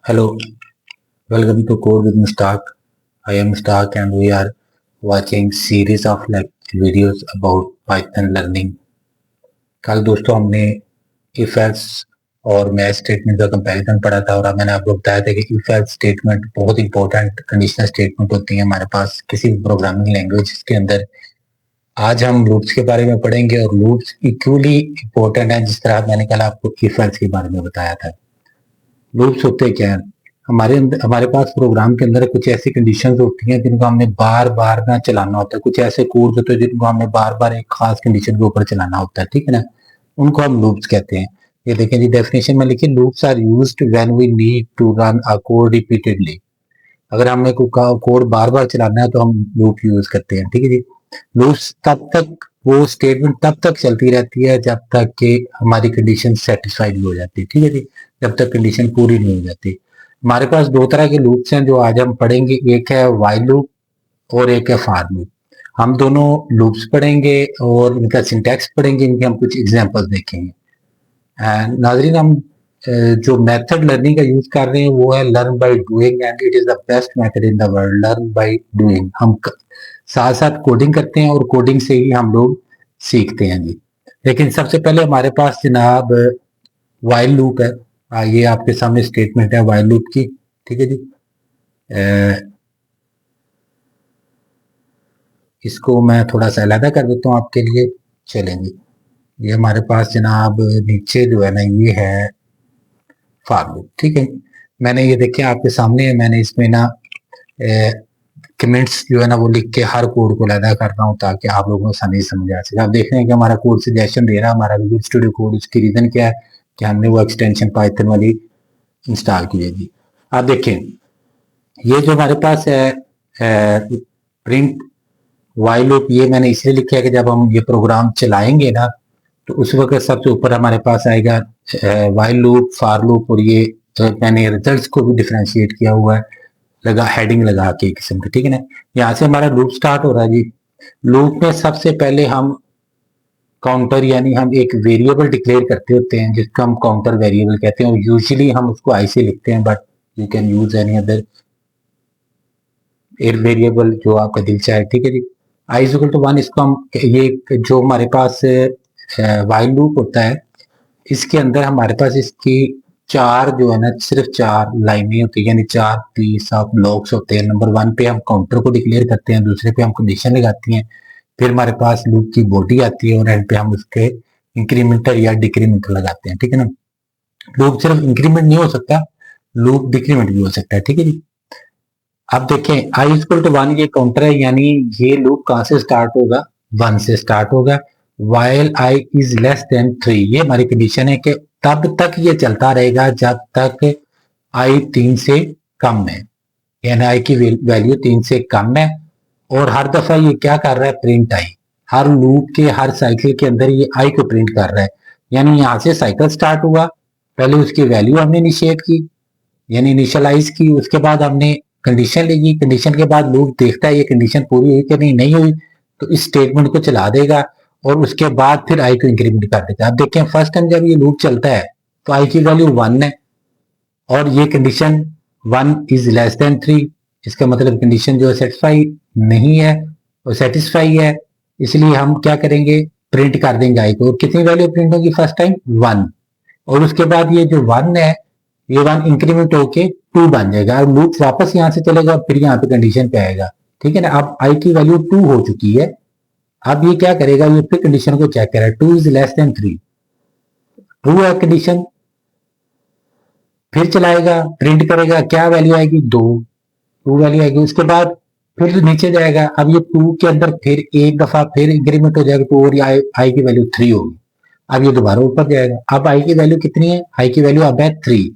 Hello, welcome to Code with Mustak. I am Mustak and we are watching series of videos about Python learning. कल दोस्तों हमने if else और match statement का comparison पढ़ा था और मैंने आपको बताया था कि if else स्टेटमेंट बहुत इंपॉर्टेंट कंडीशनल स्टेटमेंट होती है हमारे पास किसी भी प्रोग्रामिंग लैंग्वेज के अंदर। आज हम लूप्स के बारे में पढ़ेंगे और लूप्स इक्वली इंपॉर्टेंट है जिस तरह मैंने कल आपको if else के बारे में बताया था। लूप्स होते क्या है? हमारे पास प्रोग्राम के अंदर कुछ ऐसी कंडीशंस होती हैं जिनको हमने बार बार ना चलाना होता है। कुछ ऐसे कोड होते हैं जिनको हमने बार बार एक खास कंडीशन के ऊपर चलाना होता है, ठीक है ना। उनको हम लूप्स कहते हैं। ये देखें जी, डेफिनेशन में लिखिए, loops are used when we need to run a code repeatedly. अगर हमें कोड बार बार चलाना है तो हम लूप यूज करते हैं, ठीक है जी। लूप्स तब तक, वो स्टेटमेंट तब तक चलती रहती है जब तक कि हमारी कंडीशन सेटिस्फाइड हो जाती है, ठीक है जी। जब तक कंडीशन पूरी नहीं हो जाती। हमारे पास दो तरह के लूप्स हैं जो आज हम पढ़ेंगे, एक है व्हाइल लूप और एक है फॉर लूप। हम दोनों लूप्स पढ़ेंगे और इनका सिंटैक्स पढ़ेंगे, इनके हम कुछ एग्जांपल्स देखेंगे। नाजरीन, हम जो मेथड लर्निंग का यूज कर रहे हैं वो है learn by doing and it is the best method in the world. Learn by doing, हम साथ साथ कोडिंग करते हैं और कोडिंग से ही हम लोग सीखते हैं जी। लेकिन सबसे पहले हमारे पास जनाब व्हाइल लूप है। ये आपके सामने स्टेटमेंट है व्हाइल लूप की, ठीक है जी। इसको मैं थोड़ा सा अलग कर देता हूँ आपके लिए, चलेंगे। ये हमारे पास जनाब नीचे जो है ना, ये है फॉर लूप, ठीक है। मैंने ये देखिए आपके सामने है, मैंने इसमें ना कमेंट्स जो है ना वो लिख के हर कोड को अलग कर रहा हूँ ताकि आप लोगों को आसानी से समझ आ सके। आप देख रहे हैं कि हमारा कोड सजेशन दे रहा है, हमारा विजुअल स्टूडियो कोड। उसकी रीजन क्या है कि हमने वो एक्सटेंशन पाइथन वाली इंस्टॉल की है जी। आप देखें, ये जो हमारे पास है प्रिंट व्हाइल लूप, ये मैंने इसलिए लिखा है कि जब हम ये प्रोग्राम चलाएंगे ना तो उस वक्त सबसे ऊपर हमारे पास आएगा व्हाइल लूप, फॉर लूप, और ये मैंने रिजल्ट्स को भी डिफरेंशिएट किया हुआ है, लगा हेडिंग लगा के एक किस्म की, ठीक है ना। यहाँ से हमारा लूप स्टार्ट हो रहा है जी। लूप में सबसे पहले हम काउंटर यानी हम एक वेरिएबल डिक्लेयर करते होते हैं जिसको हम काउंटर वेरिएबल कहते हैं, और यूजुअली हम उसको आई से लिखते हैं, but you can use any other एक वेरिएबल जो आपका दिल चाहे, ठीक है जी। आई इक्वल टू 1, इसको हम ये जो हमारे पास व्हाइल लूप होता है इसके अंदर हमारे पास इसकी चार जो है ना, सिर्फ चार लाइनें होती है, यानी चार पीस ऑफ ब्लॉक्स होते हैं। नंबर 1 पे हम काउंटर को डिक्लेयर करते हैं, दूसरे पे हम कंडीशन लगाती हैं, फिर हमारे पास लूप की बॉडी आती है और एंड पे हम उसके इंक्रीमेंटर या डिक्रीमेंटर लगाते हैं, ठीक है ना। लूप सिर्फ इंक्रीमेंट नहीं हो सकता, लूप डिक्रीमेंट भी हो सकता है, ठीक है जी। अब देखें, आई इक्वल टू 1 ये काउंटर है, यानी ये लूप कहां से स्टार्ट होगा? 1 से स्टार्ट होगा। While I is less than 3, ये हमारी कंडीशन है कि तब तक ये चलता रहेगा जब तक आई 3 से कम है, यानी आई की वैल्यू 3 से कम है। और हर दफा ये क्या कर रहा है? Print I. हर लूप के हर साइकिल के अंदर ये आई को प्रिंट कर रहा है, यानी यहां से साइकिल स्टार्ट हुआ, पहले उसकी वैल्यू हमने इनिशिएट की यानी इनिशियलाइज की, उसके बाद हमने कंडीशन लेगी, कंडीशन के बाद लूप देखता है ये कंडीशन पूरी हुई कि नहीं हुई, तो इस स्टेटमेंट को चला देगा और उसके बाद फिर आई को इंक्रीमेंट कर देगा। अब देखें, फर्स्ट टाइम जब ये लूप चलता है तो आई की वैल्यू 1 है और ये कंडीशन 1 इज लेस देन 3, इसका मतलब कंडीशन जो है सेटिस्फाई नहीं है और सेटिस्फाई है, इसलिए हम क्या करेंगे? प्रिंट कर देंगे आई को। कितनी वैल्यू प्रिंट होगी फर्स्ट टाइम? 1। और उसके बाद ये जो 1 है ये 1 इंक्रीमेंट होके 2 बन जाएगा और लूप वापस यहाँ से चलेगा, फिर यहाँ पे कंडीशन पे आएगा, ठीक है ना। अब आई की वैल्यू 2 हो चुकी है। अब ये क्या करेगा? ये फिर कंडीशन को चेक करेगा, 2 इज लेस देन 3, ट्रू है कंडीशन, फिर चलाएगा, प्रिंट करेगा, क्या वैल्यू आएगी? 2, 2 वैल्यू आएगी। उसके बाद फिर नीचे जाएगा, अब ये 2 के अंदर फिर एक दफा फिर इंक्रीमेंट हो जाएगा 2 और आई की वैल्यू 3 होगी। अब ये दोबारा ऊपर जाएगा, अब आई की वैल्यू कितनी है? आई की वैल्यू अब है 3।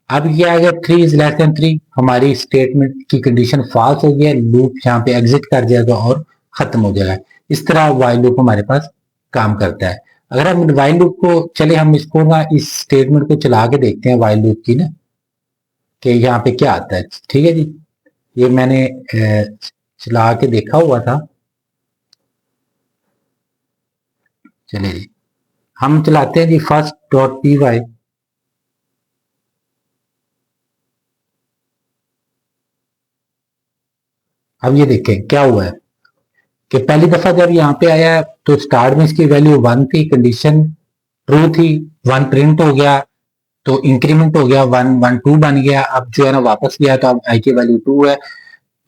अब ये आ गया 3 इज लेस देन 3, हमारी स्टेटमेंट की कंडीशन फॉल्स हो गया, लूप यहाँ पे एग्जिट कर जाएगा और खत्म हो जाएगा। इस तरह व्हाइल लूप हमारे पास काम करता है। अगर हम व्हाइल लूप को, चले हम इसको ना इस स्टेटमेंट को चला के देखते हैं व्हाइल लूप की ना, कि यहाँ पे क्या आता है, ठीक है जी। ये मैंने चला के देखा हुआ था, चलिए जी हम चलाते हैं जी फर्स्ट डॉट पी वाई। अब ये देखें क्या हुआ है कि पहली दफा जब यहाँ पे आया तो स्टार्ट में इसकी वैल्यू 1 थी, कंडीशन ट्रू थी, 1 प्रिंट हो गया, तो इंक्रीमेंट हो गया, 1 1 2 बन गया। अब जो है ना वापस गया तो अब आई की वैल्यू 2 है,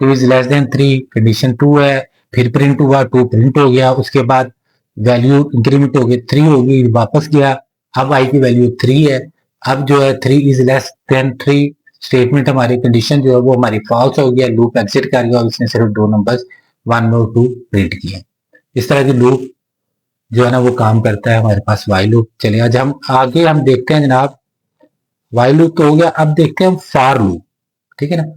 2 इज लेस देन 3, कंडीशन 2 है, फिर प्रिंट हुआ, 2 प्रिंट हो गया, उसके बाद वैल्यू इंक्रीमेंट हो गई, 3 होगी, वापस गया, अब आई की वैल्यू 3 है। अब जो है 3 इज लेस देन 3 स्टेटमेंट हमारी कंडीशन जो है वो हमारी फॉल्स हो गया, लूप एग्जिट कर गया और उसने सिर्फ दो नंबर्स 1 और 2 प्रिंट किए। इस तरह की लूप जो है ना वो काम करता है हमारे पास वाइल लूप। चलिए आज हम आगे हम देखते हैं जनाब, वाइल लूप तो हो गया, अब देखते हैं हम फॉर लूप। ठीक है ना,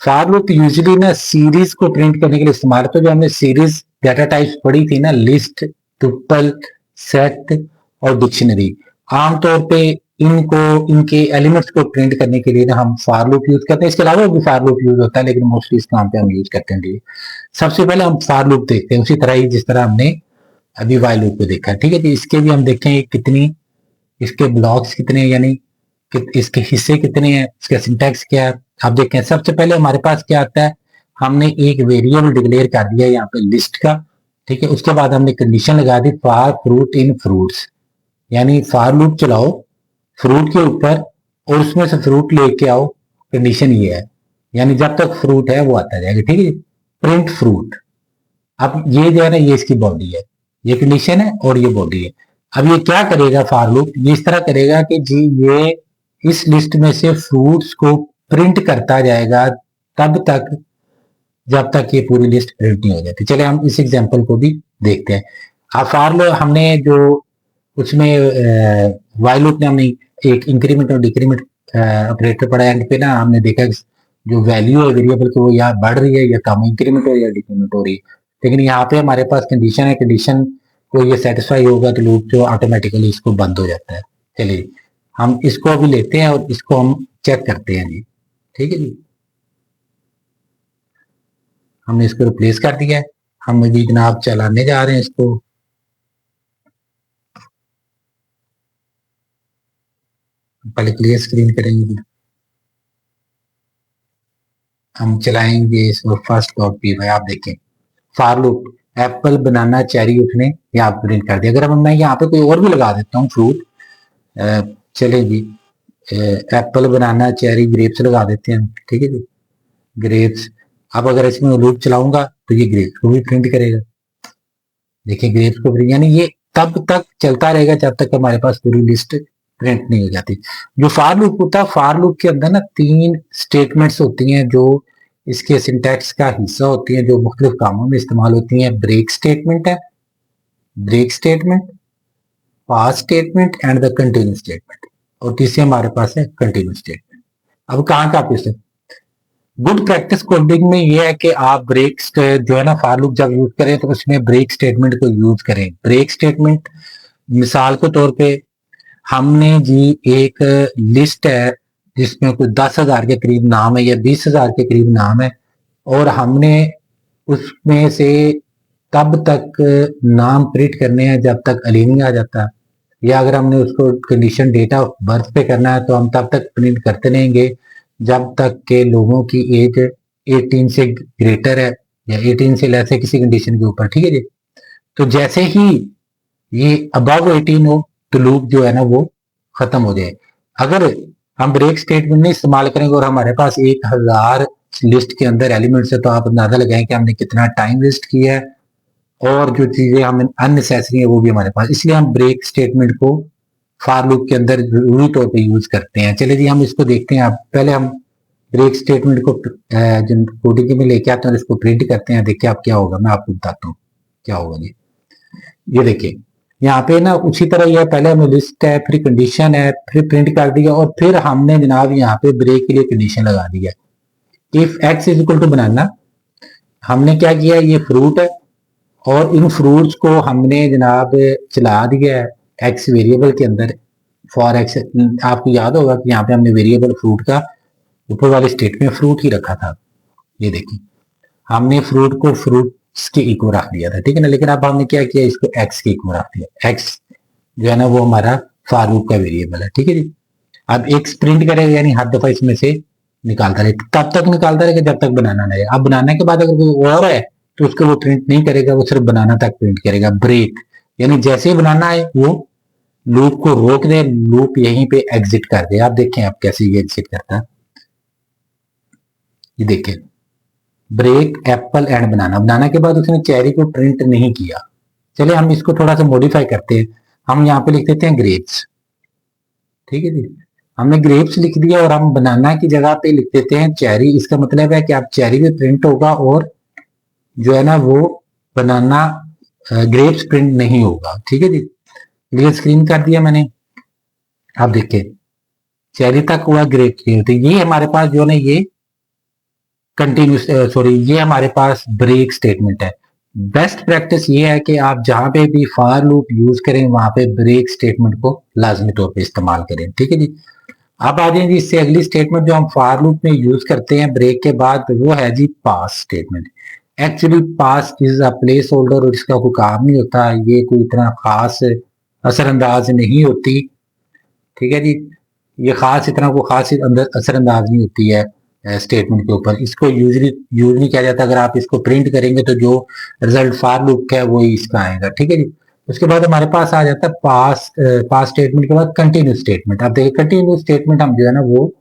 फॉर लूप यूजुअली ना सीरीज को प्रिंट करने के लिए इस्तेमाल होता है। जो हमने सीरीज डाटा टाइप्स पढ़ी थी ना, लिस्ट, टुपल, सेट और डिक्शनरी, आमतौर पे इनको इनके एलिमेंट्स को प्रिंट करने के लिए ना हम फॉर लूप यूज करते हैं। इसके अलावा भी फॉर लूप यूज होता है लेकिन मोस्टली इस काम पे हम यूज करते हैं। सबसे पहले हम फॉर लूप देखते हैं, उसी तरह ही जिस तरह हमने अभी वाइल लूप को देखा। ठीक है जी, इसके भी हम देखें कितनी, इसके ब्लॉक्स कितने हैं, यानी कि इसके हिस्से कितने हैं, इसका सिंटैक्स क्या है। आप देखें सबसे पहले हमारे पास क्या आता है, हमने एक वेरिएबल डिक्लेयर कर दिया यहाँ पे लिस्ट का। ठीक है, उसके बाद हमने कंडीशन लगा दी फॉर फ्रूट इन फ्रूट्स, यानी फॉर लूप चलाओ फ्रूट के ऊपर और उसमें से फ्रूट लेके आओ, कंडीशन ये है, यानी जब तक फ्रूट है वो आता जाएगा। ठीक है, प्रिंट फ्रूट। अब ये जो है ना ये इसकी बॉडी है, ये कंडीशन है और ये बॉडी है। अब ये क्या करेगा फॉर लूप, ये इस तरह करेगा कि जी ये इस लिस्ट में से फ्रूट्स को प्रिंट करता जाएगा तब तक जब तक ये पूरी लिस्ट प्रिंट नहीं हो जाती। चले हम इस एग्जांपल को भी देखते हैं। अब फॉर लूप हमने जो उसमें वाइल लूप में हमने एक इंक्रीमेंट और डिक्रीमेंट ऑपरेटर पढ़ा, एंड पे ना हमने देखा जो वैल्यू है वेरिएबल की वो या बढ़ रही है या कम, इंक्रीमेंट हो रही है या डिक्रीमेंट हो रही है। लेकिन यहाँ पे हमारे पास कंडीशन है, कंडीशन को ये सेटिस्फाई होगा तो लूप जो ऑटोमेटिकली इसको बंद हो जाता है। चलिए हम इसको अभी लेते हैं और इसको हम चेक करते हैं जी। ठीक है जी, हमने इसको रिप्लेस कर दिया है, हम अभी जनाब चलाने जा रहे हैं इसको। पहले क्लियर स्क्रीन करेंगे, हम चलाएंगे इसको फर्स्ट डॉट पी वाई। आप देखें for loop apple banana cherry उठने यहाँ प्रिंट कर दिया। अगर मैं यहाँ पे कोई और भी लगा देता हूँ फ्रूट, चले जी एप्पल बनाना चेरी ग्रेप्स लगा देते हैं। ठीक है जी, ग्रेप्स। अब अगर इसमें लूप चलाऊंगा तो ये ग्रेप्स को भी प्रिंट करेगा। देखिए ग्रेप्स को प्रिंट, यानी ये तब तक चलता रहेगा जब तक हमारे पास पूरी लिस्ट प्रिंट नहीं हो जाती। जो फॉर लूप होता है, फॉर लूप के अंदर ना 3 स्टेटमेंट्स होती हैं जो इसके सिंटैक्स का हिस्सा होती हैं, जो मुख्तलिफ कामों में इस्तेमाल होती हैं। ब्रेक स्टेटमेंट है, break statement, pass statement and the continue statement, और तीसरी हमारे पास है कंटिन्यू स्टेटमेंट। अब कहाँ का आप गुड प्रैक्टिस कोडिंग में ये है कि आप ब्रेक जो है ना फॉर लूप जब यूज करें तो उसमें ब्रेक स्टेटमेंट को यूज करें। ब्रेक स्टेटमेंट मिसाल के तौर पे हमने जी एक लिस्ट है जिसमें कोई 10,000 के करीब नाम है या 20,000 के करीब नाम है, और हमने उसमें से तब तक नाम प्रिंट करने हैं जब तक अलीनिंग आ जाता है, या अगर हमने उसको कंडीशन डेट ऑफ बर्थ पे करना है तो हम तब तक प्रिंट करते रहेंगे जब तक के लोगों की एज 18 से ग्रेटर है या 18 से लेस है किसी कंडीशन के ऊपर। ठीक है जी, तो जैसे ही ये अबव 18 हो तो लूप जो है ना वो खत्म हो जाए। अगर हम ब्रेक स्टेटमेंट नहीं इस्तेमाल करेंगे और हमारे पास 1000 लिस्ट के अंदर एलिमेंट्स है तो आप अंदाजा लगाएं कि हमने कितना टाइम वेस्ट किया है, और जो चीजें हमें अननेसेसरी है वो भी हमारे पास, इसलिए हम ब्रेक स्टेटमेंट को फॉर लूप के अंदर जरूरी तौर पे यूज करते हैं। चलिए जी हम इसको देखते हैं। आप पहले हम ब्रेक स्टेटमेंट को कोडिंग में लेके आते हैं और इसको प्रिंट करते हैं। देखिए आप क्या होगा, मैं आपको बताता हूँ क्या होगा जी। ये देखिए यहाँ पे ना उसी तरह यह पहले हमें लिस्ट है, फिर कंडीशन है, फिर प्रिंट कर दिया और फिर हमने जनाब यहाँ पे ब्रेक के लिए कंडीशन लगा दिया। If x is equal to banana, हमने क्या किया, ये फ्रूट है और इन फ्रूट्स को हमने जनाब चला दिया है एक्स वेरिएबल के अंदर। फॉर एक्स, आपको याद होगा कि यहाँ पे हमने वेरिएबल फ्रूट का ऊपर वाले स्टेट में फ्रूट ही रखा था। ये देखिए हमने फ्रूट को फ्रूट्स के इक्वल रख दिया था। ठीक है ना, लेकिन अब हमने क्या किया, इसको एक्स के इक्वल रख दिया। एक्स जो है ना वो हमारा फॉर लूप का वेरिएबल है। ठीक है जी, अब एक्स प्रिंट करेगा, यानी हर दफा इसमें से निकालता रहे, तब तक निकालता रहेगा जब तक बनाना नहीं। अब बनाने के बाद अगर कोई और है तो उसको वो प्रिंट नहीं करेगा, वो सिर्फ बनाना तक प्रिंट करेगा। ब्रेक यानी जैसे ही बनाना है वो लूप को रोक दे, लूप यहीं पे एग्जिट कर दे। आप देखें आप कैसे ये एग्जिट करता है, ये देखें, ब्रेक एप्पल एंड बनाना। बनाना के बाद उसने चेरी को प्रिंट नहीं किया। चलिए हम इसको थोड़ा सा मॉडिफाई करते हैं, हम यहाँ पे लिख देते हैं ग्रेप्स। ठीक है जी, हमने ग्रेप्स लिख दिया और हम बनाना की जगह पे लिख देते हैं चेरी। इसका मतलब है कि आप चेरी भी प्रिंट होगा और जो है ना वो बनाना ग्रेप्स प्रिंट नहीं होगा। ठीक है जी, क्लियर स्क्रीन कर दिया मैंने। आप देखिए चेरी तक हुआ, ग्रेप क्लियर। तो ये हमारे पास जो है ना ये कंटिन्यूस सॉरी ये हमारे पास ब्रेक स्टेटमेंट है। बेस्ट प्रैक्टिस ये है कि आप जहां पे भी फॉर लूप यूज करें वहां पे ब्रेक स्टेटमेंट को लाजमी तौर पे इस्तेमाल करें। ठीक है जी, अब आ जाए जी इससे अगली स्टेटमेंट जो हम फॉर लूप में यूज करते हैं ब्रेक के बाद, वो है जी pass statement. Actually pass is a placeholder और इसका कोई काम नहीं होता, ये कोई इतना खास असरअंदाज नहीं होती। ठीक है जी, ये खास इतना को खास असरअंदाज नहीं होती है स्टेटमेंट के ऊपर। इसको यूजली यूज नहीं किया जाता। अगर आप इसको प्रिंट करेंगे तो जो रिजल्ट फॉर लूप का है वही इसका आएगा। ठीक है जी, उसके बाद हमारे पास आ जाता है पास स्टेटमेंट के बाद कंटिन्यू स्टेटमेंट। आप देखिए कंटिन्यू स्टेटमेंट हम जो है ना वो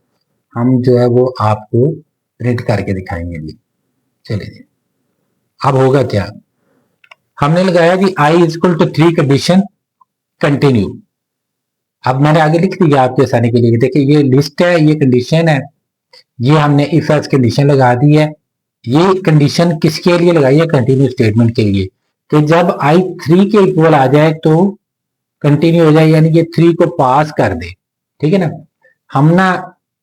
हम जो है वो आपको प्रिंट करके दिखाएंगे जी। चलिए जी, अब होगा क्या, हमने लगाया जी i is equal to 3 condition continue. अब मैंने आगे लिख दिया आपके आसानी के लिए, देखिए ये लिस्ट है, ये कंडीशन है, ये हमने इफ एल्स कंडीशन लगा दी है। ये कंडीशन किसके लिए लगाई है, कंटिन्यू स्टेटमेंट के लिए। तो जब आई 3 के इक्वल आ जाए तो कंटिन्यू हो जाए, यानी ये 3 को पास कर दे। ठीक है ना, हम ना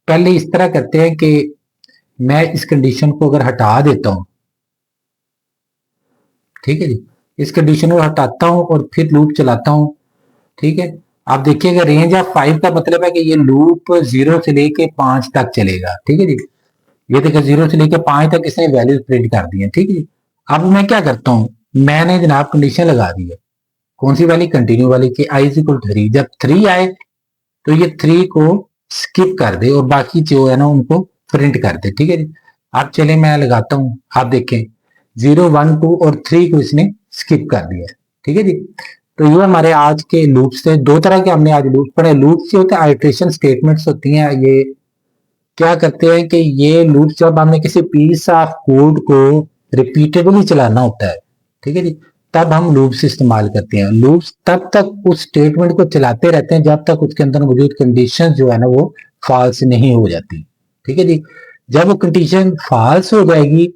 पहले इस तरह करते हैं कि मैं इस कंडीशन को अगर हटा देता हूं, ठीक है जी, इस कंडीशन को हटाता हूं और फिर लूप चलाता हूं। ठीक है, आप देखिएगा रेंज ऑफ 5 का मतलब है कि ये लूप 0 से लेके 5 तक चलेगा। ठीक है जी, ये देखिए 0 से लेके 5 तक इसने वैल्यूज प्रिंट कर दी है। ठीक है जी, अब मैं क्या करता हूं, मैंने जनाब कंडीशन लगा दी है, कौन सी वाली, कंटिन्यू वाली, कि आई इज इक्वल 3। जब 3 आए तो ये 3 को स्किप कर दे और बाकी जो है ना उनको प्रिंट कर दे। ठीक है जी, अब चले मैं लगाता हूं, आप देखें 0 1 2 और 3 को इसने स्किप कर दिया। ठीक है जी, तो ये हमारे आज के लूप्स थे। दो तरह के हमने आज लूप पढ़े। लूप्स जो होते हैं आइट्रेशन स्टेटमेंट्स होती हैं, ये क्या करते हैं कि ये लूप्स जब हमने किसी पीस ऑफ कोड को रिपीटेडली चलाना होता है, ठीक है जी, तब हम लूप्स इस्तेमाल करते हैं। लूप्स तब तक उस स्टेटमेंट को चलाते रहते हैं जब तक उसके अंदर मौजूद कंडीशन जो है ना वो फॉल्स नहीं हो जाती। ठीक है जी, जब वो कंडीशन फॉल्स हो जाएगी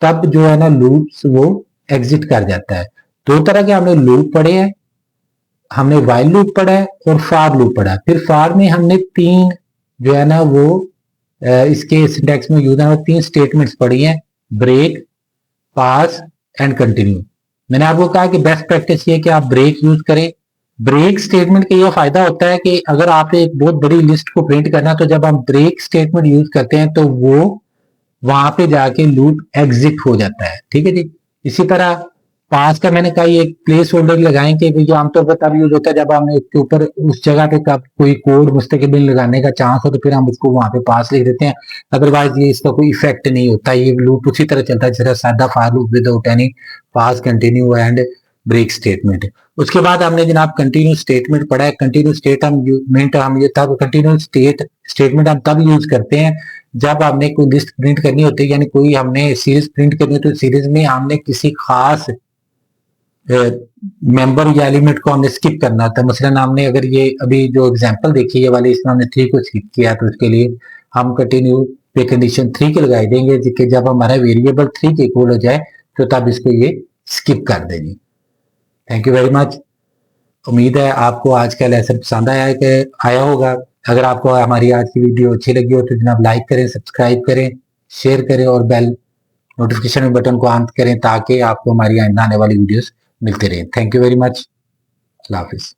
तब जो है ना लूप्स वो एग्जिट कर जाता है। दो तरह के हमने लूप पढ़े हैं, हमने वाइल लूप पढ़ा है और फॉर लूप पढ़ा है। फिर फॉर में हमने 3 जो है ना वो इसके सिंटैक्स में यूज है 3 स्टेटमेंट्स पढ़ी हैं, ब्रेक, पास एंड कंटिन्यू। मैंने आपको कहा कि बेस्ट प्रैक्टिस ये है कि आप ब्रेक यूज करें। ब्रेक स्टेटमेंट का यह फायदा होता है कि अगर आप एक बहुत बड़ी लिस्ट को प्रिंट करना, तो जब हम ब्रेक स्टेटमेंट यूज करते हैं तो वो वहां पे जाके लूप एग्जिट हो जाता है। ठीक है जी, इसी तरह पास का मैंने कहा ये प्लेस होल्डर लगाएं कि जो आमतौर पर तब यूज होता है जब हम इसके ऊपर उस जगह पे कब कोई कोड मुस्तकिल लगाने का चांस हो तो फिर हम उसको वहां पे पास लिख देते हैं। अदरवाइज ये इसका कोई इफेक्ट नहीं होता, ये लूप उसी तरह चलता है जैसा सादा for loop without any pass continue and break statement. उसके बाद हमने जनाब कंटिन्यू स्टेटमेंट पढ़ा है। कंटिन्यू स्टेटमेंट हम ये तब कंटिन्यू स्टेटमेंट हम तब यूज करते हैं जब हमने कोई लिस्ट प्रिंट करनी होती है, यानी कोई हमने सीरीज प्रिंट करनी होती है, तो सीरीज में हमने किसी खास मेंबर या एलिमेंट को हमने स्किप करना था। मसलन हमने अगर ये अभी जो एग्जांपल देखी है वाली, इसमें हमने 3 को स्किप किया, तो उसके लिए हम कंटिन्यू पे कंडीशन 3 के लगाई देंगे कि जब हमारा वेरिएबल 3 के इक्वल हो जाए तो तब इसको ये स्किप कर देंगे। Thank you very much. उम्मीद है आपको आज का लेसन पसंद आया होगा। अगर आपको हमारी आज की वीडियो अच्छी लगी हो तो जनाब लाइक करें, सब्सक्राइब करें, शेयर करें और बेल नोटिफिकेशन बटन को ऑन करें ताकि आपको हमारी आने वाली वीडियोस मिलते रहे। Thank you very much. Allah Hafiz.